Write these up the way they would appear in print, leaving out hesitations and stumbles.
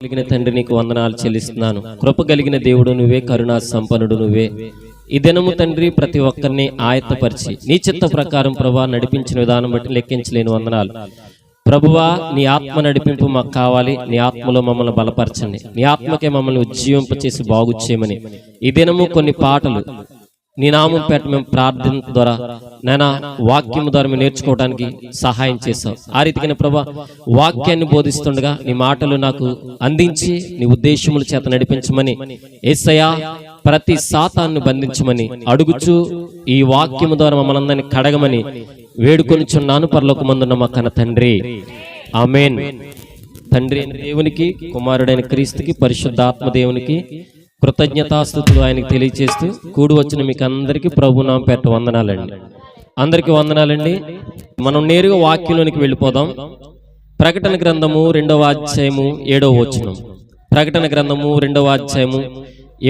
కలిగిన తండ్రి నీకు వందనాలు చెల్లిస్తున్నాను. కృప కలిగిన దేవుడు నువ్వే, కరుణా సంపన్నుడు నువ్వే. ఈ దినము తండ్రి ప్రతి ఒక్కరిని ఆయత్తపరిచి నీ చిత్త ప్రకారం ప్రభా నడిపించిన విధానం బట్టి లెక్కించలేని వందనాలు. ప్రభువా, నీ ఆత్మ నడిపింపు మాకు కావాలి. నీ ఆత్మలో మమ్మల్ని బలపరచండి. నీ ఆత్మకే మమ్మల్ని ఉజ్జీవింపచేసి బాగు చేయమని ఈ దినము కొన్ని పాటలు నీ నామం పేట మేము ప్రార్థన ద్వారా నాయనా వాక్యము ద్వారా మేము నేర్చుకోవడానికి సహాయం చేశావు. ఆ రీతిగా ప్రభా వాక్యాన్ని బోధిస్తుండగా నీ మాటలు నాకు అందించి నీ ఉద్దేశముల చేత నడిపించమని యేసయ్యా ప్రతి సాతాన్ని బంధించమని అడుగుచూ ఈ వాక్యము ద్వారా మమ్మల్ని అందరినీ కడగమని వేడుకొనిచున్నాను పరలోకమందున్న మా కన్న తండ్రి, ఆమేన్. తండ్రి అయిన దేవునికి, కుమారుడైన క్రీస్తుకి, పరిశుద్ధాత్మ దేవునికి కృతజ్ఞతాస్తుతులు ఆయనకు తెలియజేస్తూ కూడి వచ్చిన మీకు అందరికీ ప్రభు నామం పేరట వందనాలండి. అందరికీ వందనాలండి. మనం నేరుగా వాక్యంలోనికి వెళ్ళిపోదాం. ప్రకటన గ్రంథము 2వ అధ్యాయము 7వ వచనం. ప్రకటన గ్రంథము 2వ అధ్యాయము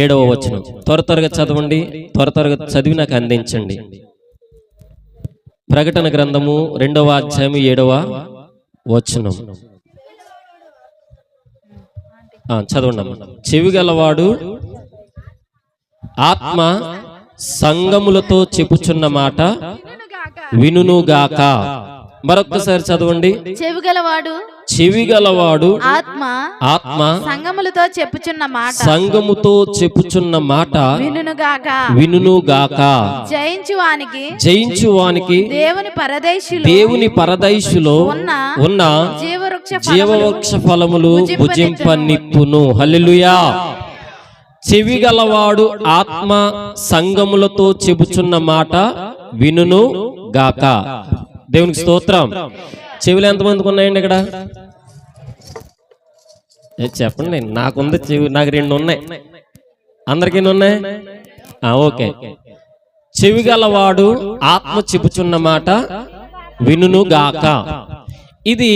7వ వచనం. త్వరగా చదవండి. త్వరగా చదివి నాకు అందించండి. ప్రకటన గ్రంథము 2వ అధ్యాయము 7వ వచనం చదవండి. చెవి గలవాడు ఆత్మ సంగములతో చెప్పుచున్న మాట వినుగాక. మరొక్కసారి చదవండి. చెవి గలవాడు ఆత్మ సంగములతో సంగముతో చెప్పుచున్న మాట వినుగాక. జయించువానికి దేవుని పరదైసులో ఉన్న జీవవృక్ష ఫలములు భుజింపనిప్పును. హల్లెలూయా. చెవి గలవాడు ఆత్మ సంగములతో చెబుచున్న మాట వినును గాక. దేవునికి స్తోత్రం. చెవులు ఎంతమందికి ఉన్నాయండి ఇక్కడ? చెప్పండి. నాకుంది చెవి, నాకు 2 ఉన్నాయి. అందరికీ ఉన్నాయి? ఓకే. చెవి గలవాడు ఆత్మ చెబుచున్న మాట వినును గాక. ఇది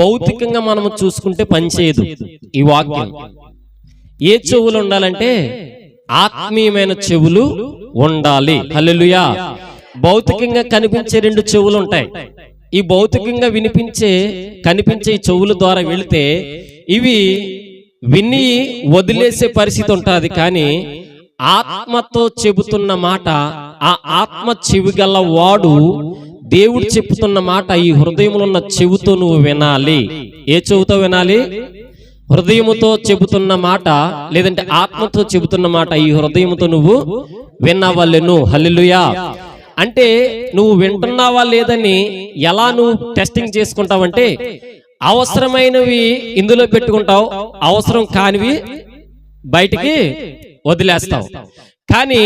భౌతికంగా మనము చూసుకుంటే పనిచేయదు ఈ వాక్యం. ఏ చెవులు ఉండాలంటే ఆత్మీయమైన చెవులు ఉండాలి. హల్లెలూయా. భౌతికంగా కనిపించే 2 చెవులు ఉంటాయి. ఈ భౌతికంగా కనిపించే చెవుల ద్వారా వెళితే ఇవి విని వదిలేసే పరిస్థితి ఉంటుంది. కానీ ఆత్మతో చెబుతున్న మాట, ఆ ఆత్మ చెవి గల వాడు దేవుడు చెబుతున్న మాట ఈ హృదయంలో ఉన్న చెవుతో నువ్వు వినాలి. ఏ చెవుతో వినాలి? హృదయముతో చెబుతున్న మాట, లేదంటే ఆత్మతో చెబుతున్న మాట ఈ హృదయముతో నువ్వు వినవలెను. హల్లెలూయా. అంటే నువ్వు వింటున్నావా లేదని ఎలా నువ్వు టెస్టింగ్ చేసుకుంటావంటే, అవసరమైనవి ఇందులో పెట్టుకుంటావు, అవసరం కానివి బయటికి వదిలేస్తావు. కానీ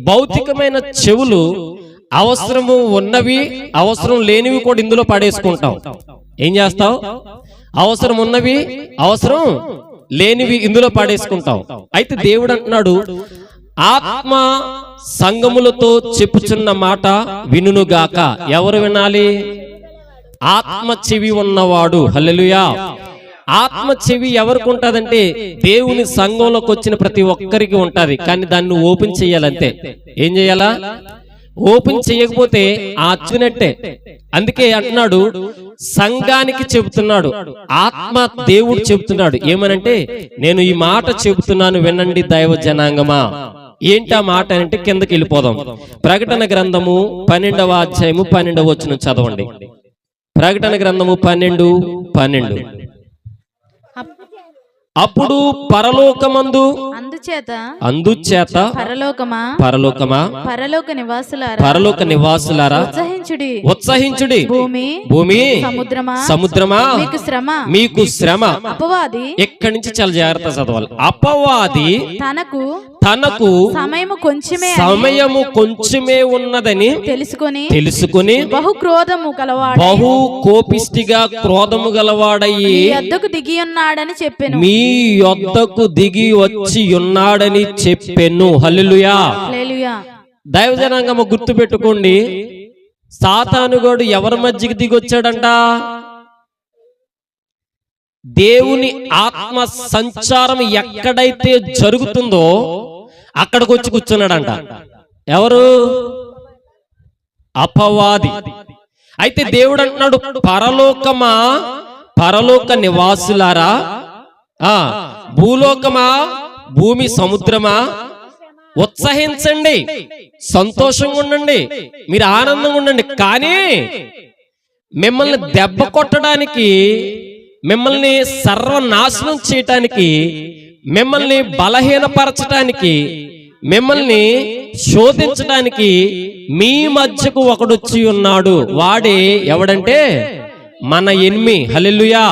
భౌతికమైన చెవులు అవసరము ఉన్నవి, అవసరం లేనివి కూడా ఇందులో పడేసుకుంటావు. ఏం చేస్తావు? అవసరం ఉన్నవి, అవసరం లేనివి ఇందులో పడేసుకుంటావు. అయితే దేవుడు అంటున్నాడు, ఆత్మ సంగములతో చెప్పుచున్న మాట వినుగాక. ఎవరు వినాలి? ఆత్మ చెవి ఉన్నవాడు. హల్లెలూయా. ఆత్మ చెవి ఎవరికి ఉంటదంటే దేవుని సంఘంలోకి వచ్చిన ప్రతి ఒక్కరికి ఉంటది. కానీ దాన్ని ఓపెన్ చెయ్యాలంతే. ఏం చెయ్యాలా? ఓపెన్ చేయకపోతే అచ్చినట్టే. అందుకే అంటున్నాడు, సంఘానికి చెబుతున్నాడు, ఆత్మ దేవుడు చెబుతున్నాడు. ఏమనంటే, నేను ఈ మాట చెబుతున్నాను వినండి దైవ జనాంగమా. ఏంటి ఆ మాట అంటే కిందకి వెళ్ళిపోదాం. ప్రకటన గ్రంథము 12వ అధ్యాయము 12వ వచనం చదవండి. ప్రకటన గ్రంథము 12:12. అప్పుడు పరలోకమందు అందుచేత పరలోక నివాసులారా ఉత్సహించుడి. భూమి సముద్రమా మీకు శ్రమ. ఇక్కడి నుంచి చాలా జాగ్రత్త చదవాలి. అపవాది తనకు సమయము కొంచెమే ఉన్నదని తెలుసుకొని బహు కోపిష్టిగా క్రోధము గలవాడయ్యి మీ యొద్దకు దిగి వచ్చి ఉన్నాడని చెప్పెను. హల్లెలూయా. దైవజనాంగము గుర్తు పెట్టుకోండి, సాతానుగాడు ఎవరి మధ్యకి దిగి వచ్చాడంట? దేవుని ఆత్మ సంచారం ఎక్కడైతే జరుగుతుందో అక్కడికి వచ్చి కూర్చున్నాడంట. ఎవరు? అపవాది. అయితే దేవుడు అంటున్నాడు, పరలోక నివాసులారా భూలోకమా, భూమి సముద్రమా, ఉత్సహించండి, సంతోషంగా ఉండండి, మీరు ఆనందంగా ఉండండి. కానీ మిమ్మల్ని దెబ్బ కొట్టడానికి, మిమ్మల్ని సర్వనాశనం చేయటానికి, మిమ్మల్ని బలహీనపరచటానికి, మిమ్మల్ని శోధించడానికి మీ మధ్యకు ఒకడొచ్చి ఉన్నాడు. వాడే ఎవడంటే మన ఎనిమి. హల్లెలూయా.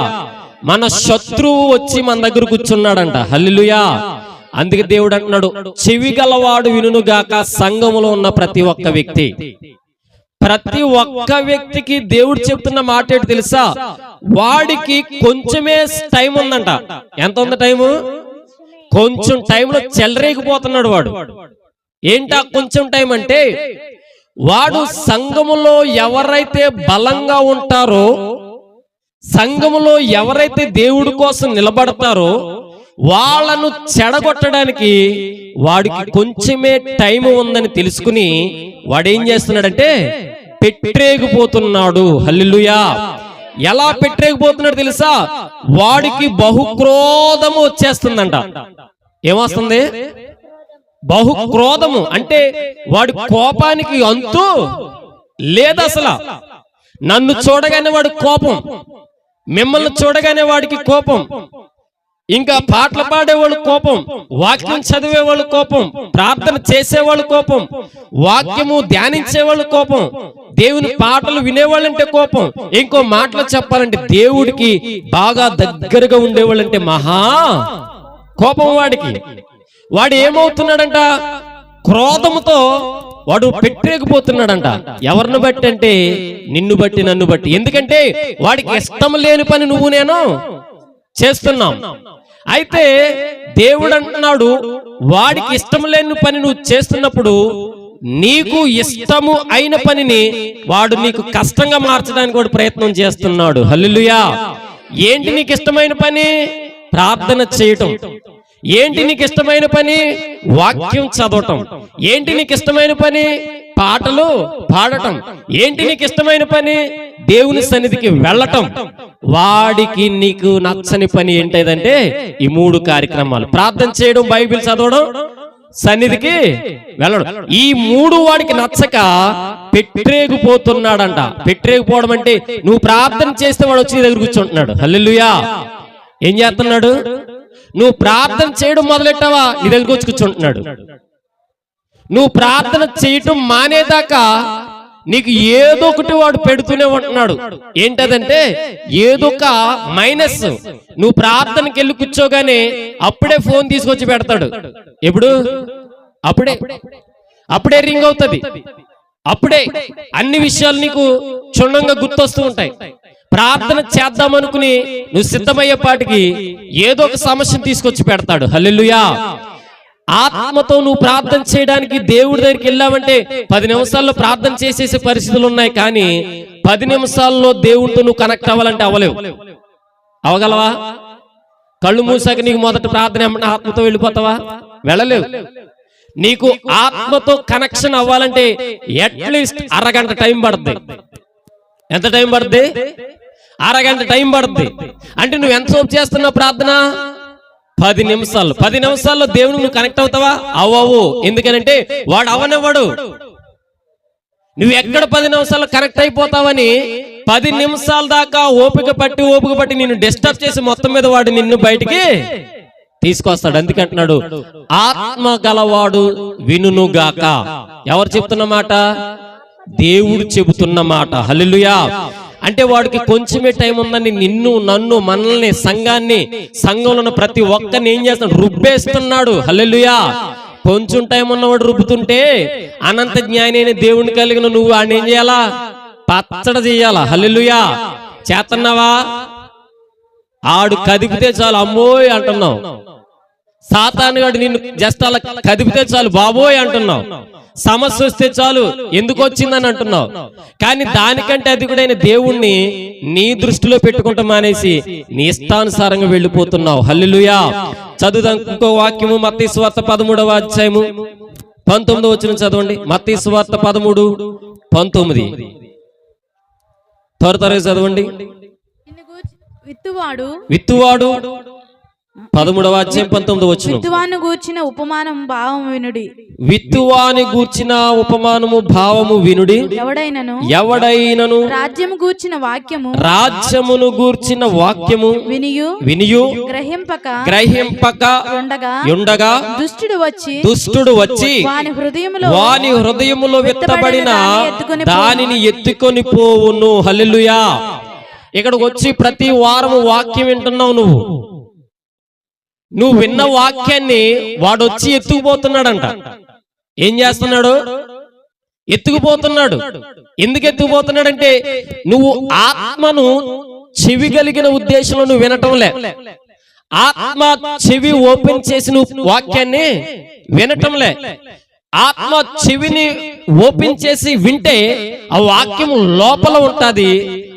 మన శత్రువు వచ్చి మన దగ్గర కూర్చున్నాడంట. హల్లెలూయా. అందుకే దేవుడు అంటున్నాడు, చెవి గలవాడు వినుగాక. సంఘములో ఉన్న ప్రతి ఒక్క వ్యక్తి, ప్రతి ఒక్క వ్యక్తికి దేవుడు చెప్తున్న మాట ఏంటి తెలుసా? వాడికి కొంచెమే టైం ఉందంట. ఎంత ఉంది టైము? కొంచెం టైంలో చెలరేగిపోతున్నాడు వాడు. ఏంటా కొంచెం టైం అంటే, వాడు సంఘములో ఎవరైతే బలంగా ఉంటారో, సంఘములో ఎవరైతే దేవుడి కోసం నిలబడతారో వాళ్ళను చెడగొట్టడానికి వాడికి కొంచెమే టైం ఉందని తెలుసుకుని వాడేం చేస్తున్నాడంటే పెట్టరేగిపోతున్నాడు. హల్లెలూయా. ఎలా పెట్టరేగిపోతున్నాడు తెలుసా? వాడికి బహుక్రోధము వచ్చేస్తుందంట. ఏమొస్తుంది? బహుక్రోధము అంటే వాడి కోపానికి అంతు లేదు అసలు. నన్ను చూడగానే వాడి కోపం, మిమ్మల్ని చూడగానే వాడికి కోపం, ఇంకా పాటలు పాడేవాళ్ళు కోపం, వాక్యం చదివేవాళ్ళు కోపం, ప్రార్థన చేసేవాళ్ళు కోపం, వాక్యము ధ్యానించేవాళ్ళు కోపం, దేవుని పాటలు వినేవాళ్ళంటే కోపం. ఇంకో మాటలు చెప్పాలంటే దేవుడికి బాగా దగ్గరగా ఉండేవాళ్ళంటే మహా కోపం వాడికి. వాడు ఏమవుతున్నాడంట? క్రోధముతో వాడు పెట్టేకపోతున్నాడంట. ఎవరిని బట్టి అంటే నిన్ను బట్టి, నన్ను బట్టి. ఎందుకంటే వాడికి ఇష్టం లేని పని నువ్వు నేను చేస్తున్నాం. అయితే దేవుడు అంటున్నాడు, వాడికి ఇష్టం లేని పని నువ్వు చేస్తున్నప్పుడు నీకు ఇష్టము అయిన పనిని వాడు నీకు కష్టంగా మార్చడానికి వాడు ప్రయత్నం చేస్తున్నాడు. హల్లెలూయా. ఏంటి నీకు ఇష్టమైన పని? ప్రార్థన చేయటం. ఏంటి నీకు ఇష్టమైన పని? వాక్యం చదవటం. ఏంటి నీకు ఇష్టమైన పని? పాటలు పాడటం. ఏంటి నీకు ఇష్టమైన పని? దేవుని సన్నిధికి వెళ్ళటం. వాడికి నీకు నచ్చని పని ఏంటంటే ఈ 3 కార్యక్రమాలు: ప్రార్థన చేయడం, బైబిల్ చదవడం, సన్నిధికి వెళ్ళడం. ఈ 3 వాడికి నచ్చక పెట్టరేగిపోతున్నాడంట. పెట్టరేగిపోవడం అంటే నువ్వు ప్రార్థన చేస్తే వాడు వచ్చి నీ దగ్గర కూర్చుంటున్నాడు. హల్లెలూయా. ఏం చేస్తున్నాడు? నువ్వు ప్రార్థన చేయడం మొదలెట్టావా, నీ దగ్గరకు వచ్చి కూర్చుంటున్నాడు. నువ్వు ప్రార్థన చేయటం మానేదాకా నీకు ఏదో ఒకటి వాడు పెడుతూనే ఉంటున్నాడు. ఏంటదంటే ఏదో ఒక మైనస్. నువ్వు ప్రార్థనకి వెళ్ళి కూర్చోగానే అప్పుడే ఫోన్ తీసుకొచ్చి పెడతాడు. ఎప్పుడు? అప్పుడే రింగ్ అవుతుంది. అప్పుడే అన్ని విషయాలు నీకు క్షుణ్ణంగా గుర్తొస్తూ ఉంటాయి. ప్రార్థన చేద్దామనుకుని నువ్వు సిద్ధమయ్యేపాటికి ఏదో ఒక సమస్యను తీసుకొచ్చి పెడతాడు. హల్లెలూయా. ఆత్మతో నువ్వు ప్రార్థన చేయడానికి దేవుడి దగ్గరికి వెళ్ళావంటే 10 నిమిషాల్లో ప్రార్థన చేసేసే పరిస్థితులు ఉన్నాయి. కానీ 10 నిమిషాల్లో దేవుడితో నువ్వు కనెక్ట్ అవ్వాలంటే అవ్వలేవు. అవగలవా? కళ్ళు మూసాక నీకు మొదట ప్రార్థన ఆత్మతో వెళ్ళిపోతావా? వెళ్ళలేవు. నీకు ఆత్మతో కనెక్షన్ అవ్వాలంటే అట్లీస్ట్ అరగంట టైం పడుతుంది. ఎంత టైం పడుతుంది? అరగంట టైం పడుతుంది. అంటే నువ్వు ఎంత సేపు చేస్తున్నావు ప్రార్థన? 10 నిమిషాలు. 10 నిమిషాల్లో దేవుని నువ్వు కనెక్ట్ అవుతావా? అవ్వవు. ఎందుకనంటే వాడు అవనవ్వడు. నువ్వు ఎక్కడ 10 నిమిషాలు కనెక్ట్ అయిపోతావని 10 నిమిషాల దాకా ఓపిక పట్టి నిన్ను డిస్టర్బ్ చేసి మొత్తం మీద వాడు నిన్ను బయటికి తీసుకొస్తాడు. అందుకంటున్నాడు, ఆత్మ గలవాడు వినుగాక. ఎవరు చెప్తున్న మాట? దేవుడు చెబుతున్న మాట. హల్లెలూయా. అంటే వాడికి కొంచెమే టైం ఉందని నిన్ను, నన్ను, మనల్ని, సంఘంలో ఉన్న ప్రతి ఒక్కరిని ఏం చేస్తున్నాడు? రుబ్బేస్తున్నాడు. హల్లెలూయా. కొంచెం టైం ఉన్నవాడు రుబ్బుతుంటే అనంత జ్ఞాని అయిన దేవుని కలిగిన నువ్వు ఆయన ఏం చేయాలా? పచ్చడి చెయ్యాలా. హల్లెలూయా. చేస్తున్నావా? ఆడు కదిపితే చాలు అమ్మోయ్ అంటున్నావు. సాతానుగాడు నిన్ను జస్ట్ అలా కదిపితే చాలు బాబోయ్ అంటున్నావు. సమస్య వస్తే చాలు ఎందుకు వచ్చిందని అంటున్నావు. కానీ దానికంటే అధికుడైన దేవుణ్ణి నీ దృష్టిలో పెట్టుకుంటా మానేసి నీ ఇష్టానుసారంగా వెళ్ళిపోతున్నావు. హల్లెలూయా. చదువుదాం ఇంకో వాక్యము. మత్తయి సువార్త 13వ అధ్యాయము 19వ వచనం చదవండి. మత్తయి సువార్త 13:19. త్వరగా చదవండి. విత్తువాడు 13వ అధ్యాయం 19వ వచనం. విత్తువాని గూర్చిన ఉపమానం భావము వినుడి. విత్తువాని గూర్చిన ఉపమానము భావము వినుడి. ఎవడైనను రాజ్యము గూర్చిన వాక్యము రాజ్యమును గూర్చిన వాక్యము వినియు గ్రహింపక ఉండగా దుష్టుడు వచ్చి వాని హృదయములో విత్తబడిన దానిని ఎత్తుకొని పోవును. హల్లెలూయా. ఇక్కడికి వచ్చి ప్రతి వారము వాక్యం వింటున్నావు. నువ్వు విన్న వాక్యాన్ని వాడు వచ్చి ఎత్తుకుపోతున్నాడంట. ఏం చేస్తున్నాడు? ఎత్తుకుపోతున్నాడు. ఎందుకు ఎత్తుకుపోతున్నాడంటే నువ్వు ఆత్మను చెవి కలిగిన ఉద్దేశంలో నువ్వు వినటంలే. ఆత్మ చెవి ఓపెన్ చేసి నువ్వు వాక్యాన్ని వినటంలే. ఆత్మ చెవిని ఓపెన్ చేసి వింటే ఆ వాక్యం లోపల ఉంటది.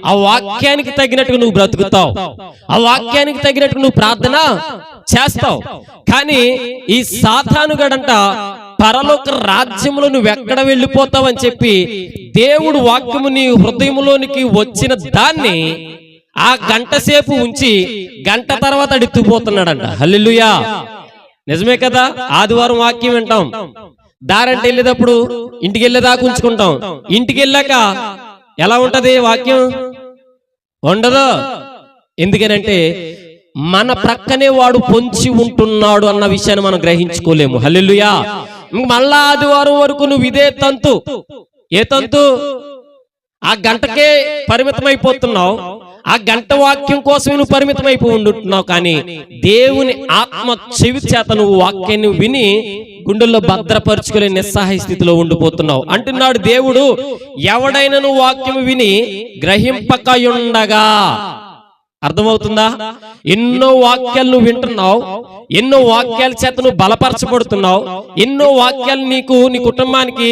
ఆ వాక్యానికి తగినట్టుగా నువ్వు బ్రతుకుతావు. ఆ వాక్యానికి తగినట్టుగా నువ్వు ప్రార్థన చేస్తావు. కానీ ఈ సాతానుగాడంట పరలోక రాజ్యంలో నువ్వు ఎక్కడ వెళ్ళిపోతావు అని చెప్పి దేవుడు వాక్యము నీ హృదయంలోనికి వచ్చిన దాన్ని ఆ గంట సేపు ఉంచి గంట తర్వాత అడుగుపోతున్నాడంట. హల్లెలూయా. నిజమే కదా. ఆదివారం వాక్యం వింటాం, దారంటే వెళ్ళేటప్పుడు ఇంటికి వెళ్ళేదాకా ఉంచుకుంటాం. ఇంటికి వెళ్ళాక ఎలా ఉంటది వాక్యం? ఉండదు. ఎందుకనంటే మన ప్రక్కనే వాడు పొంచి ఉంటున్నాడు అన్న విషయాన్ని మనం గ్రహించుకోలేము. హల్లెలూయా. మళ్ళా ఆదివారం వరకు నువ్వు ఇదే తంతు. ఏ తంతు? ఆ గంటకే పరిమితం అయిపోతున్నావు. ఆ గంట వాక్యం కోసం నువ్వు పరిమితం అయిపోయి ఉంటున్నావు. కానీ దేవుని ఆత్మ చెవి చేత నువ్వు వాక్యాన్ని విని గుండెల్లో భద్రపరుచుకునే నిస్సహాయ స్థితిలో ఉండిపోతున్నావు. అంటున్నాడు దేవుడు, ఎవడైనా వాక్యం విని గ్రహింపకయుండగా. అర్థమవుతుందా? ఎన్నో వాక్యాలు నువ్వు వింటున్నావు, ఎన్నో వాక్యాల చేత నువ్వు బలపరచబడుతున్నావు, ఎన్నో వాక్యాలు నీకు నీ కుటుంబానికి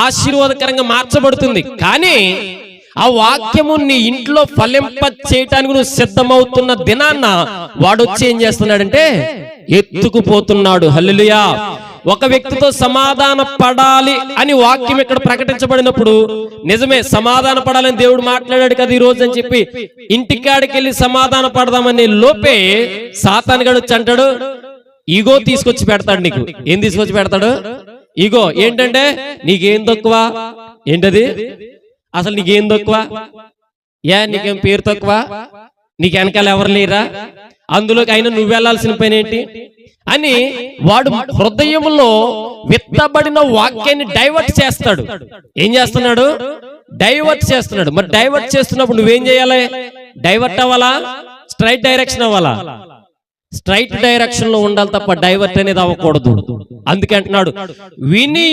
ఆశీర్వాదకరంగా మార్చబడుతుంది. కానీ ఆ వాక్యము నీ ఇంట్లో ఫలింప చేయటానికి నువ్వు సిద్ధమవుతున్న దినాన్న వాడు వచ్చి ఏం చేస్తున్నాడంటే ఎత్తుకుపోతున్నాడు. హల్లెలూయా. ఒక వ్యక్తితో సమాధాన పడాలి అని వాక్యం ఇక్కడ ప్రకటించబడినప్పుడు నిజమే సమాధాన పడాలని దేవుడు మాట్లాడాడు కదా ఈ రోజు అని చెప్పి ఇంటికాడికి వెళ్ళి సమాధాన పడదామనే లోపే సాతానుగాడు వచ్చి అంటాడు, ఈగో తీసుకొచ్చి పెడతాడు నీకు. ఏం తీసుకొచ్చి పెడతాడు? ఈగో. ఏంటంటే నీకేం తక్కువ? ఏంటది? అసలు నీకేం తక్కువ? నీకేం పేరు తక్కువ? నీకు వెనకాల ఎవరు లేరా? అందులోకి అయినా నువ్వు వెళ్లాల్సిన పని ఏంటి అని వాడు హృదయంలో విత్తబడిన వాక్యాన్ని డైవర్ట్ చేస్తాడు. ఏం చేస్తున్నాడు? డైవర్ట్ చేస్తున్నాడు. మరి డైవర్ట్ చేస్తున్నప్పుడు నువ్వేం చేయాలి? డైవర్ట్ అవ్వాలా? స్ట్రైట్ డైరెక్షన్ అవ్వాలా? స్ట్రైట్ డైరెక్షన్ లో ఉండాలి తప్ప డైవర్ట్ అనేది అవ్వకూడదు. అందుకే అంటున్నాడు, విని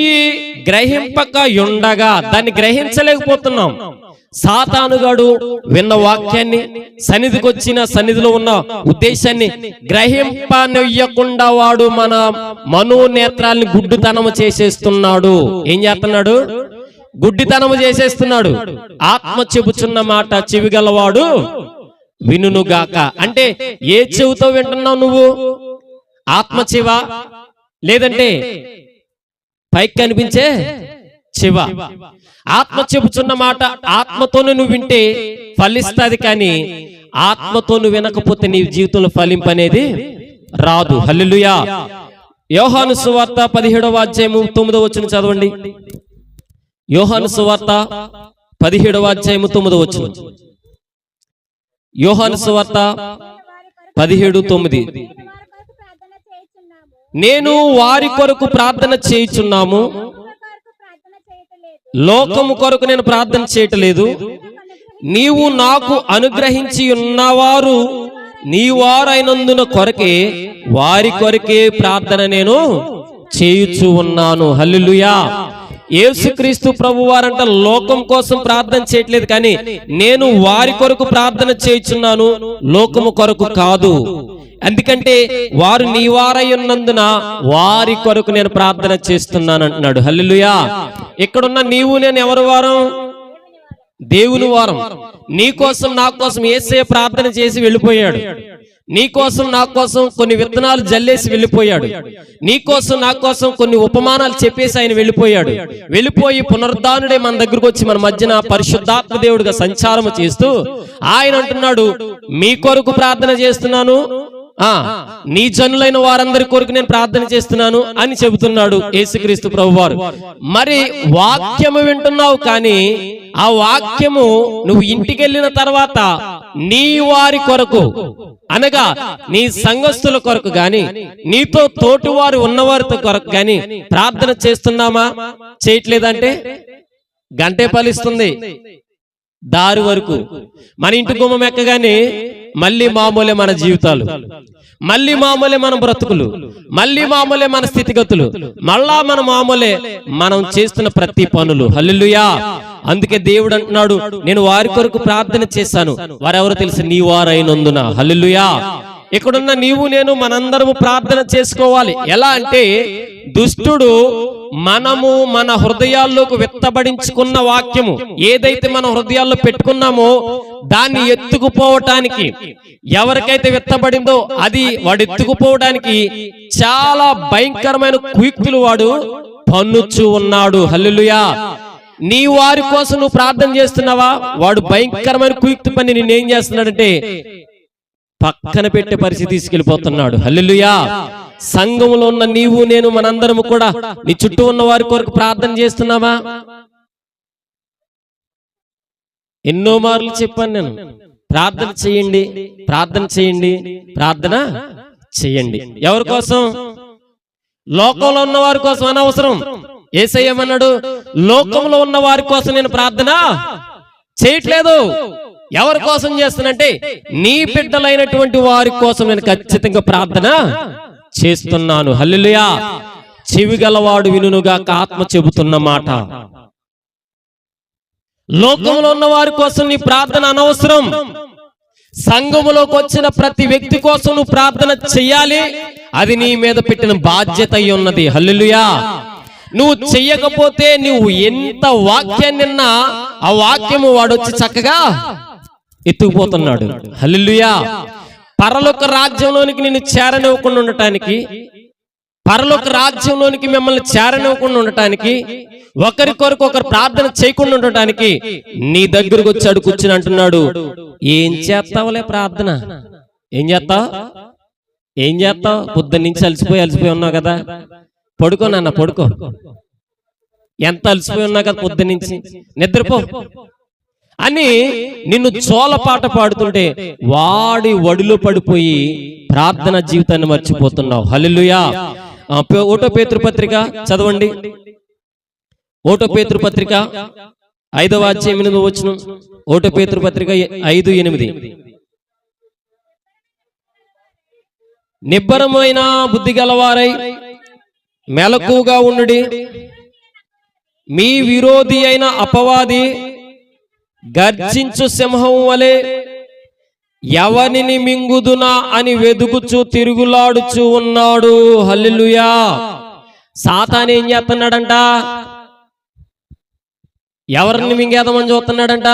గ్రహింపక ఉండగా. దాన్ని గ్రహించలేకపోతున్నాం. సాతానుగాడు విన్న వాక్యాన్ని, సన్నిధికి వచ్చిన సన్నిధిలో ఉన్న ఉద్దేశాన్ని గ్రహింపనియ్యకుండా వాడు మన మనోనేత్రాల్ని గుడ్డితనము చేసేస్తున్నాడు. ఏం చేస్తున్నాడు? గుడ్డితనము చేసేస్తున్నాడు. ఆత్మ చెబుచున్న మాట చెవిగలవాడు వినుగాక. అంటే ఏ చెవితో వింటున్నావు నువ్వు? ఆత్మ చెవ, లేదంటే పైకి కనిపించే చెవ? ఆత్మ చెబుతున్న మాట ఆత్మతోనే నువ్వు వింటే ఫలిస్తుంది. కానీ ఆత్మతో నువ్వు వినకపోతే నీ జీవితంలో ఫలింపు అనేది రాదు. హల్లెలూయా. యోహాను సువార్త 17వ అధ్యాయము 9వ వచనం చదవండి. యోహాను సువార్త 17వ అధ్యాయము 9వ వచనం. యోహాను సువార్త 17:9. నేను వారి కొరకు ప్రార్థన చేయుచున్నాము, లోకము కొరకు నేను ప్రార్థన చేయటలేదు. నీవు నాకు అనుగ్రహించి ఉన్నవారు నీ వారైనందున కొరకే వారి కొరకే ప్రార్థన నేను చేయుచు ఉన్నాను. హల్లెలూయా. యేసుక్రీస్తు ప్రభువారంట లోకం కోసం ప్రార్థన చేయట్లేదు, కానీ నేను వారి కొరకు ప్రార్థన చేయుచున్నాను, లోకము కొరకు కాదు. ఎందుకంటే వారు నీ వారై ఉన్నందున వారి కొరకు నేను ప్రార్థన చేస్తున్నాను అంటున్నాడు. హల్లెలూయా. ఇక్కడున్న నీవు నేను ఎవరి వారం? దేవుని వారం. నీ కోసం నా కోసం యేసయ్య ప్రార్థన చేసి వెళ్ళిపోయాడు. నీ కోసం నా కోసం కొన్ని విత్తనాలు జల్లేసి వెళ్ళిపోయాడు. నీ కోసం నా కోసం కొన్ని ఉపమానాలు చెప్పేసి ఆయన వెళ్ళిపోయాడు. వెళ్ళిపోయి పునరుద్ధానుడే మన దగ్గరకు వచ్చి మన మధ్యన పరిశుద్ధాత్మ దేవుడిగా సంచారం చేస్తూ ఆయన అంటున్నాడు, మీ కొరకు ప్రార్థన చేస్తున్నాను, నీ జనులైన వారందరి కొరకు నేను ప్రార్థన చేస్తున్నాను అని చెబుతున్నాడు యేసుక్రీస్తు ప్రభువారు. మరి వాక్యము వింటున్నావు, కానీ ఆ వాక్యము నువ్వు ఇంటికి వెళ్ళిన తర్వాత నీ వారి కొరకు, అనగా నీ సంఘస్థుల కొరకు గాని, నీతో తోటివారు ఉన్నవారితో కొరకు గాని ప్రార్థన చేస్తున్నామా? చేయట్లేదంటే గంటే ఫలిస్తుంది. దారి వరకు మన ఇంటి గుమ్మం ఎక్కగానే మళ్ళీ మామూలే మన జీవితాలు, మళ్ళీ మామూలే మన బ్రతుకులు, మళ్ళీ మామూలే మన స్థితిగతులు, మళ్ళా మన మామూలే మనం చేస్తున్న ప్రతి పనులు. హల్లెలూయా. అందుకే దేవుడు అంటున్నాడు, నేను వారి కొరకు ప్రార్థన చేశాను, వారెవరో తెలుసు, నీ వారైనందున. హల్లెలూయా. ఇక్కడున్న నీవు నేను మనందరము ప్రార్థన చేసుకోవాలి. ఎలా అంటే, దుష్టుడు మనము మన హృదయాల్లోకి విత్తబడించుకున్న వాక్యము ఏదైతే మన హృదయాల్లో పెట్టుకున్నామో దాన్ని ఎత్తుకుపోవటానికి, ఎవరికైతే విత్తబడిందో అది వాడు ఎత్తుకుపోవడానికి చాలా భయంకరమైన కుయుక్తులు వాడు పన్నుచు ఉన్నాడు. హల్లెలూయా. నీ వారి కోసం నువ్వు ప్రార్థన చేస్తున్నావా? వాడు భయంకరమైన కుయుక్తి పని నిన్నేం చేస్తున్నాడంటే పక్కన పెట్టే పరిస్థితి తీసుకెళ్లిపోతున్నాడు. హల్లెలూయా. సంఘంలో ఉన్న నీవు నేను మనందరము కూడా నీ చుట్టూ ఉన్న వారి కొరకు ప్రార్థన చేస్తున్నావా? ఎన్నో మార్లు చెప్పాను నేను, ప్రార్థన చేయండి, ప్రార్థన చేయండి, ప్రార్థన చేయండి. ఎవరి కోసం? లోకంలో ఉన్న వారి కోసం అనవసరం. యేసయ్య ఏమన్నాడు? లోకంలో ఉన్న వారి కోసం నేను ప్రార్థన చేయట్లేదు. ఎవరి కోసం చేస్తానంటే నీ బిడ్డలైనటువంటి వారి కోసం నేను ఖచ్చితంగా ప్రార్థన చేస్తున్నాను. హల్లెలూయా. చెవిగలవాడు వినుగాక ఆత్మ చెబుతున్న మాట. లోకంలో ఉన్న వారి కోసం నీ ప్రార్థన అనవసరం. సంఘములోకి వచ్చిన ప్రతి వ్యక్తి కోసం నువ్వు ప్రార్థన చెయ్యాలి. అది నీ మీద పెట్టిన బాధ్యత అయి ఉన్నది. హల్లెలూయా. నువ్వు చెయ్యకపోతే నువ్వు ఎంత వాక్యాన్ని విన్నా ఆ వాక్యము వాడొచ్చి చక్కగా ఎత్తుకుపోతున్నాడు. హల్లెలూయా. పరలోక రాజ్యంలోనికి నిన్ను చేరనివ్వకుండా ఉండటానికి, పరలోక రాజ్యంలోనికి మిమ్మల్ని చేరనివ్వకుండా ఉండటానికి, ఒకరికొరకు ఒకరు ప్రార్థన చేయకుండా ఉండటానికి నీ దగ్గరకు వచ్చాడు, కూర్చుని అంటున్నాడు, ఏం చేస్తావులే ప్రార్థన? ఏం చేస్తావు? ఏం చేస్తావు? పొద్దున్న నుంచి అలసిపోయి ఉన్నావు కదా, పడుకో నాన్న, పడుకో. ఎంత అలసిపోయి ఉన్నావు కదా పొద్దున్న నుంచి, నిద్రపో అని నిన్ను జోలపాట పాడుతుంటే వాడి వడిలో పడిపోయి ప్రార్థన జీవితాన్ని మర్చిపోతున్నావు. హల్లెలూయా. ఒకటో పేతురు పత్రిక చదవండి. ఒకటో పేతురు పత్రిక 5వ అధ్యాయం 8వ వచనం. ఒకటో పేతురు పత్రిక 5:8. నిబ్బరమైన బుద్ధి గలవారై మెలకుగా ఉండుడి. మీ విరోధి అయిన అపవాది గర్జించు సింహం వలె ఎవరిని మింగుదునా అని వెదుకుచూ తిరుగులాడుచూ ఉన్నాడు. హల్లెలూయా. సాతాను ఏం చేస్తున్నాడంట? ఎవరిని మింగేద్దామని చూస్తున్నాడంట.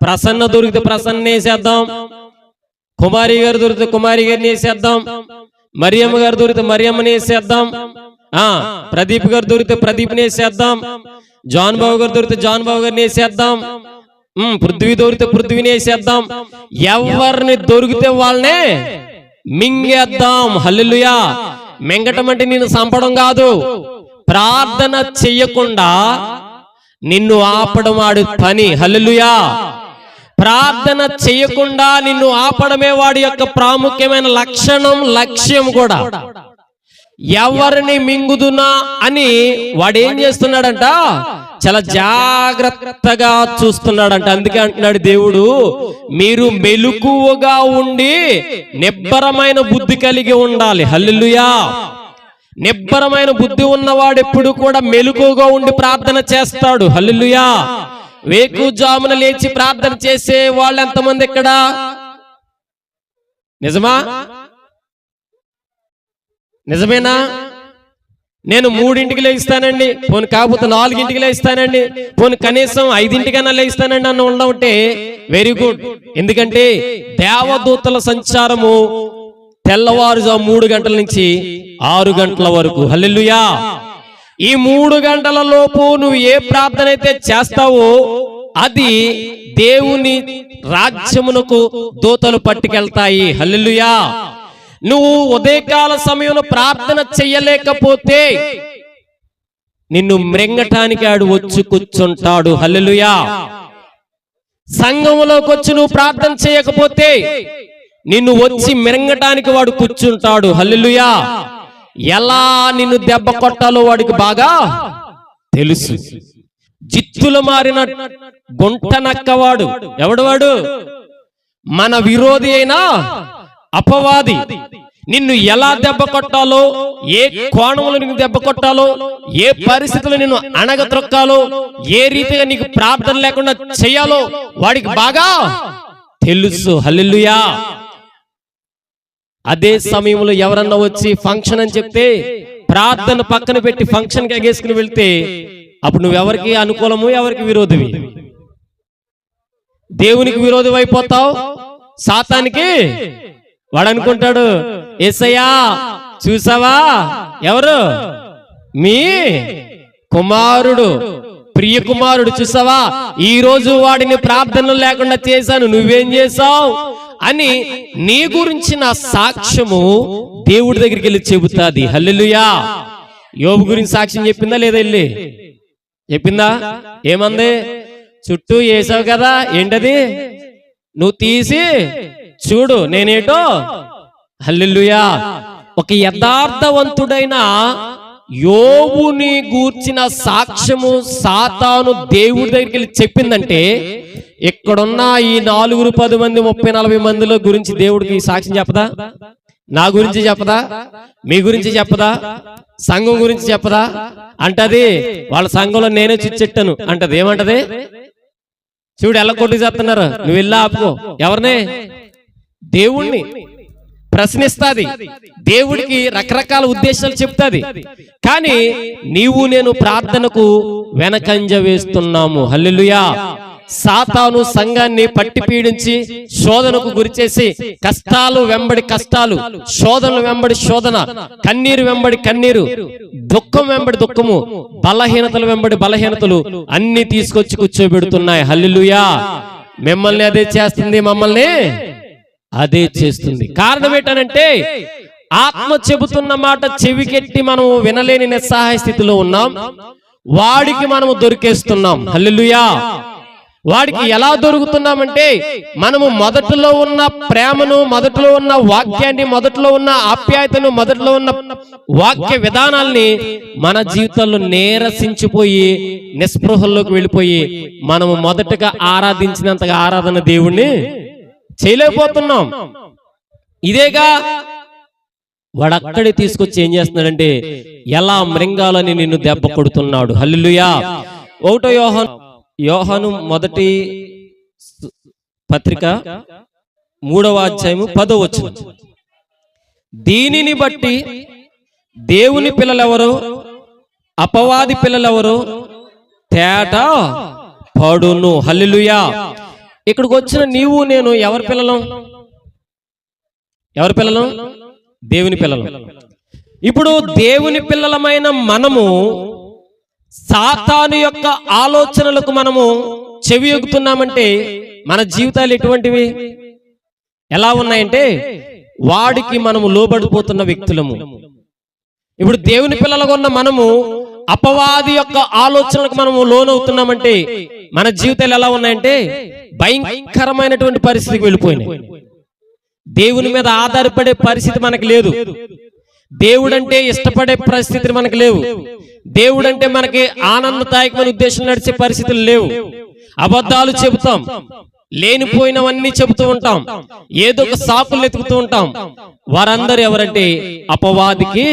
ప్రసన్న దొరికితే ప్రసన్న వేసేద్దాం, కుమారి గారు దొరికితే కుమారి గారిని వేసేద్దాం, మరియమ్మ గారు దొరికితే మరియమ్మని వేసేద్దాం, ప్రదీప్ గారు దొరికితే ప్రదీప్ని వేసేద్దాం, జాన్ బాబు గారు దొరికితే జాన్ బాబు గారిని వేసేద్దాం, పృథ్వీ దొరికితే పృథ్వీని వేసేద్దాం. ఎవరిని దొరికితే వాళ్ళనే మింగేద్దాం. హల్లెలూయా. మింగటం అంటే నిన్ను చంపడం కాదు. ప్రార్థన చెయ్యకుండా నిన్ను ఆపడం వాడి పని. హల్లెలూయా. ప్రార్థన చెయ్యకుండా నిన్ను ఆపడమే వాడి యొక్క ప్రాముఖ్యమైన లక్షణం, లక్ష్యం కూడా. ఎవరిని మింగుదునా అని వాడు ఏం చేస్తున్నాడంట? చాలా జాగ్రత్తగా చూస్తున్నాడంట. అందుకే అంటున్నాడు దేవుడు, మీరు మెలకువగా ఉండి నిబ్బరమైన బుద్ధి కలిగి ఉండాలి. హల్లెలూయా. నిబ్బరమైన బుద్ధి ఉన్నవాడు ఎప్పుడు కూడా మెలకువగా ఉండి ప్రార్థన చేస్తాడు. హల్లెలూయా. వేకుజామున లేచి ప్రార్థన చేసే వాళ్ళు ఎంతమంది ఇక్కడ? నిజమా? నిజమేనా? నేను 3ంటికి లేస్తానండి, పోనీ కాకపోతే 4ంటికి లేస్తానండి, పోనీ కనీసం 5ంటికైనా లేస్తానండి అన్న ఉంటే వెరీ గుడ్. ఎందుకంటే దేవదూతల సంచారము తెల్లవారుజాము 3 గంటల నుంచి 6 గంటల వరకు. హల్లెలూయా. ఈ 3 గంటల లోపు నువ్వు ఏ ప్రార్థన అయితే చేస్తావో అది దేవుని రాజ్యమునకు దూతలు పట్టుకెళ్తాయి. హల్లెలూయా. నువ్వు ఉదయకాల సమయంలో ప్రార్థన చెయ్యలేకపోతే నిన్ను మృంగటానికి ఆడు వచ్చి కూర్చుంటాడు. హల్లెలూయా. సంఘంలోకి వచ్చి నువ్వు ప్రార్థన చేయకపోతే నిన్ను వచ్చి మిరంగటానికి వాడు కూర్చుంటాడు. హల్లెలూయా. ఎలా నిన్ను దెబ్బ కొట్టాలో వాడికి బాగా తెలుసు. జిత్తులు మారిన గుంట నక్కవాడు ఎవడు? వాడు మన విరోధి అయినా అపవాది. నిన్ను ఎలా దెబ్బ కొట్టాలో, ఏ కోణంలో నిన్ను దెబ్బ కొట్టాలో, ఏ పరిస్థితుల్లో నిన్ను అణగత్రొక్కాలో, ఏ రీతిగా నీకు ప్రార్థన లేకుండా చేయాలో వాడికి బాగా తెలుసు. హల్లెలూయా. అదే సమయంలో ఎవరన్నా వచ్చి ఫంక్షన్ అని చెప్తే ప్రార్థన పక్కన పెట్టి ఫంక్షన్ కి ఎగేసుకుని వెళ్తే అప్పుడు నువ్వెవరికి అనుకూలము, ఎవరికి విరోధివి? దేవునికి విరోధి అయిపోతావు, సాతానికి. వాడు అనుకుంటాడు, యేసయ్యా చూసావా, ఎవరు? మీ కుమారుడు, ప్రియ కుమారుడు చూసావా, ఈ రోజు వాడిని ప్రార్థనలు లేకుండా చేశాను, నువ్వేం చేశావు అని నీ గురించి నా సాక్ష్యము దేవుడి దగ్గరికి వెళ్ళి చెబుతాది. హల్లెలూయా. యోబు గురించి సాక్ష్యం చెప్పిందా లేదా? వెళ్ళి చెప్పిందా? ఏమంది? చుట్టూ వేసావు కదా, ఏంటది? నువ్వు తీసి చూడు నేనేటో. హల్లెలూయా. ఒక యథార్థవంతుడైన యోబుని గూర్చిన సాక్ష్యము సాతాను దేవుడి దగ్గరికి వెళ్ళి చెప్పిందంటే ఇక్కడున్న ఈ 4, 10 మంది, 30, 40 మందిలో గురించి దేవుడికి సాక్ష్యం చెప్పదా? నా గురించి చెప్పదా? మీ గురించి చెప్పదా? సంఘం గురించి చెప్పదా? అంటది వాళ్ళ సంఘంలో నేనే చిచ్చెట్టాను అంటది. ఏమంటది? చూడు ఎలా కొట్టి చేస్తున్నారు, నువ్వు వెళ్ళా ఆపుకో. ఎవరినే? దేవుణ్ణి ప్రశ్నిస్తాది. దేవుడికి రకరకాల ఉద్దేశాలు చెప్తాది. కానీ నీవు నేను ప్రార్థనకు వెనకంజ వేస్తున్నాము. హల్లెలూయా. సాతాను సంఘాన్ని పట్టి పీడించి శోధనకు గురిచేసి కష్టాలు వెంబడి కష్టాలు, శోధనలు వెంబడి శోధన, కన్నీరు వెంబడి కన్నీరు, దుఃఖం వెంబడి దుఃఖము, బలహీనతలు వెంబడి బలహీనతలు అన్ని తీసుకొచ్చి కూర్చోబెడుతున్నాయి. హల్లెలూయా. మిమ్మల్ని అదే చేస్తుంది, మమ్మల్ని అదే చేస్తుంది. కారణం ఏంటనంటే ఆత్మ చెబుతున్న మాట చెవికెట్టి మనం వినలేని నిస్సహాయ స్థితిలో ఉన్నాం. వాడికి మనము దొరికేస్తున్నాం. హల్లెలూయా. వాడికి ఎలా దొరుకుతున్నామంటే మనము మొదట్లో ఉన్న ప్రేమను, మొదట్లో ఉన్న వాక్యాన్ని, మొదట్లో ఉన్న ఆప్యాయతను, మొదట్లో ఉన్న వాక్య విధానాల్ని మన జీవితంలో నీరసించిపోయి నిస్పృహల్లోకి వెళ్ళిపోయి మనము మొదటగా ఆరాధించినంతగా ఆరాధన దేవుణ్ణి చేయలేకపోతున్నాం. ఇదేగా వాడు అక్కడే తీసుకొచ్చి ఏం చేస్తున్నాడంటే ఎలా మృంగాలని నిన్ను దెబ్బ కొడుతున్నాడు. హల్లెలూయా. 1 యోహాను మొదటి పత్రిక 3వ అధ్యాయము 10వ వచనం. దీనిని బట్టి దేవుని పిల్లలెవరు, అపవాది పిల్లలెవరు తేట పడును. హల్లెలూయా. ఇక్కడికి వచ్చిన నీవు నేను ఎవరి పిల్లలం? ఎవరి పిల్లలం? దేవుని పిల్లలం. ఇప్పుడు దేవుని పిల్లలమైన మనము సాతాను యొక్క ఆలోచనలకు మనము చెవి ఎగుతున్నామంటే మన జీవితాలు ఎటువంటివి, ఎలా ఉన్నాయంటే వాడికి మనము లోబడిపోతున్న వ్యక్తులము. ఇప్పుడు దేవుని పిల్లలుగా ఉన్న మనము అపవాది యొక్క ఆలోచనలకు మనము లోనవుతున్నామంటే మన జీవితాలు ఎలా ఉన్నాయంటే భయంకరమైనటువంటి పరిస్థితికి వెళ్ళిపోయినాయి. దేవుని మీద ఆధారపడే పరిస్థితి మనకు లేదు. దేవుడంటే ఇష్టపడే పరిస్థితులు మనకు లేవు. దేవుడంటే మనకి ఆనందదాయకమైన ఉద్దేశం నడిచే పరిస్థితులు లేవు. అబద్ధాలు చెబుతాం, లేనిపోయినవన్నీ చెబుతూ ఉంటాం, ఏదో ఒక సాకులు ఎతుకుతూ ఉంటాం. వారందరూ ఎవరంటే అపవాదికి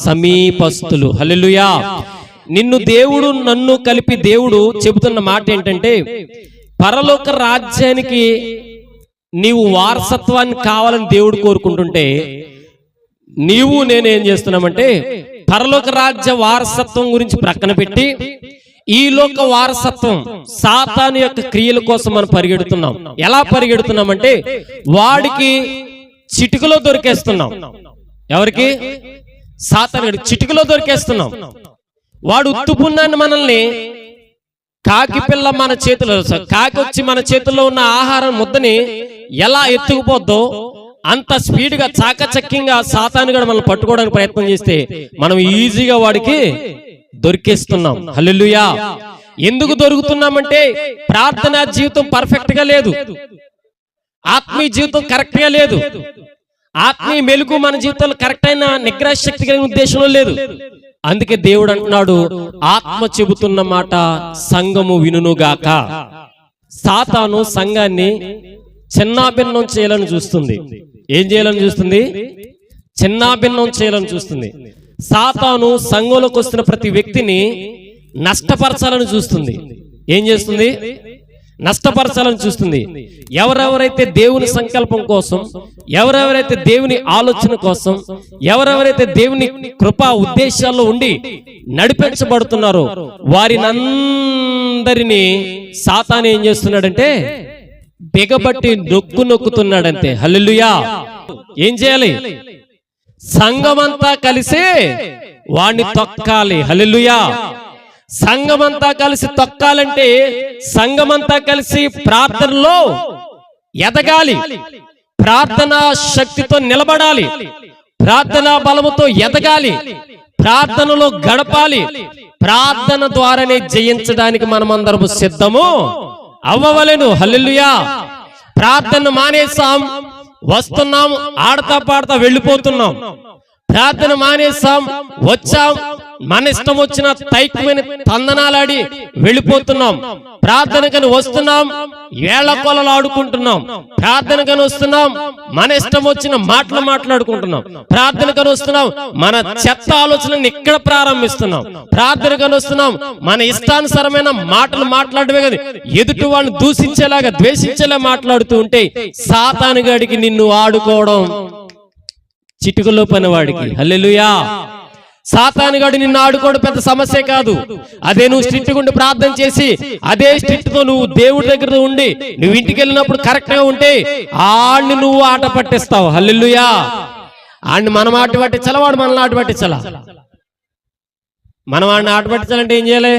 సమీపస్తులు. హల్లెలూయా. నిన్ను దేవుడు నన్ను కలిపి దేవుడు చెబుతున్న మాట ఏంటంటే పరలోక రాజ్యానికి నీవు వారసత్వాన్ని కావాలని దేవుడు కోరుకుంటుంటే నీవు నేనేం చేస్తున్నామంటే పరలోక రాజ్య వారసత్వం గురించి ప్రక్కన పెట్టి ఈ లోక వారసత్వం సాతాను యొక్క క్రియల కోసం మనం పరిగెడుతున్నాం. ఎలా పరిగెడుతున్నామంటే వాడికి చిటికలో దొరికేస్తున్నాం. ఎవరికి? సాతాను చిటికలో దొరికేస్తున్నాం. వాడు ఉత్తుపున్నాన్ని మనల్ని కాకి పిల్ల మన చేతిలో, కాకి వచ్చి మన చేతుల్లో ఉన్న ఆహారం ముద్దని ఎలా ఎత్తుకుపోద్దో అంత స్పీడ్గా చాకచక్యంగా సాతానుగా మనల్ని పట్టుకోవడానికి ప్రయత్నం చేస్తే మనం ఈజీగా వాడికి దొరికేస్తున్నాం. హల్లెలూయా. ఎందుకు దొరుకుతున్నామంటే ప్రార్థనా జీవితం పర్ఫెక్ట్ గా లేదు, ఆత్మీయ జీవితం కరెక్ట్ గా లేదు, ఆత్మీయ మెలుగు మన జీవితంలో కరెక్ట్ అయిన నిగ్రహ శక్తి కలిగిన ఉద్దేశంలో లేదు. అందుకే దేవుడు అంటున్నాడు, ఆత్మ చెబుతున్న మాట సంఘము వినుగాక. సాతాను సంఘాన్ని చిన్నాభిన్నం చేయాలని చూస్తుంది. ఏం చేయాలని చూస్తుంది? చిన్నాభిన్నం చేయాలని చూస్తుంది. సాతాను సంఘంలోకి వస్తున్న ప్రతి వ్యక్తిని నష్టపరచాలని చూస్తుంది. ఏం చేస్తుంది? నష్టపరచాలని చూస్తుంది. ఎవరెవరైతే దేవుని సంకల్పం కోసం, ఎవరెవరైతే దేవుని ఆలోచన కోసం, ఎవరెవరైతే దేవుని కృపా ఉద్దేశాల్లో ఉండి నడిపించబడుతున్నారో వారినందరినీ సాతాను ఏం చేస్తున్నాడంటే బిగబట్టి నొక్కుతున్నాడంతే. హల్లెలూయా. ఏం చేయాలి? సంఘమంతా కలిసి వాణ్ణి తొక్కాలి. హల్లెలూయా. సంఘమంతా కలిసి తొక్కాలంటే సంఘమంతా కలిసి ప్రార్థనలో ఎదగాలి, ప్రార్థనా శక్తితో నిలబడాలి, ప్రార్థనా బలముతో ఎదగాలి, ప్రార్థనలో గడపాలి. ప్రార్థన ద్వారానే జయించడానికి మనమందరము సిద్ధము అవ్వవలెను. హల్లెలూయా. ప్రార్థన మానేసాం, వస్తున్నాం, ఆడతా పాడతా వెళ్ళిపోతున్నాం. ప్రార్థన మానేసాం, వచ్చాం, మన ఇష్టం వచ్చిన తైక్యమైన తందనాలాడి వెళ్ళిపోతున్నాం. ప్రార్థనకని వస్తున్నాం, ఏళ్ల కొలలు ఆడుకుంటున్నాం. ప్రార్థనకని వస్తున్నాం, మన ఇష్టం వచ్చిన మాటలు మాట్లాడుకుంటున్నాం. ప్రార్థనకని వస్తున్నాం, మన చెత్త ఆలోచనని ఇక్కడ ప్రారంభిస్తున్నాం. ప్రార్థనకని వస్తున్నాం, మన ఇష్టానుసారమైన మాటలు మాట్లాడమే కదా ఎదుటి వాళ్ళని దూషించేలాగా ద్వేషించేలా మాట్లాడుతూ ఉంటే సాతానుగాడికి నిన్ను ఆడుకోవడం చిటికలో పనివాడికి. హల్లెలూయా. సాతానుగాడు నిన్ను ఆడుకోవడం పెద్ద సమస్య కాదు. అదే నువ్వు స్ట్రిక్ట్ ఉండి ప్రార్థన చేసి అదే స్ట్రిక్ట్ తో నువ్వు దేవుడి దగ్గర ఉండి నువ్వు ఇంటికి వెళ్ళినప్పుడు కరెక్ట్ గా ఉంటే ఆడిని నువ్వు ఆట పట్టిస్తావు. హల్లెలూయా. ఆడిని మనం ఆట పట్టించాలా, వాడు మనల్ని ఆట పట్టించాలా? మనం ఆడిని ఆట పట్టించాలంటే ఏం చేయాలి?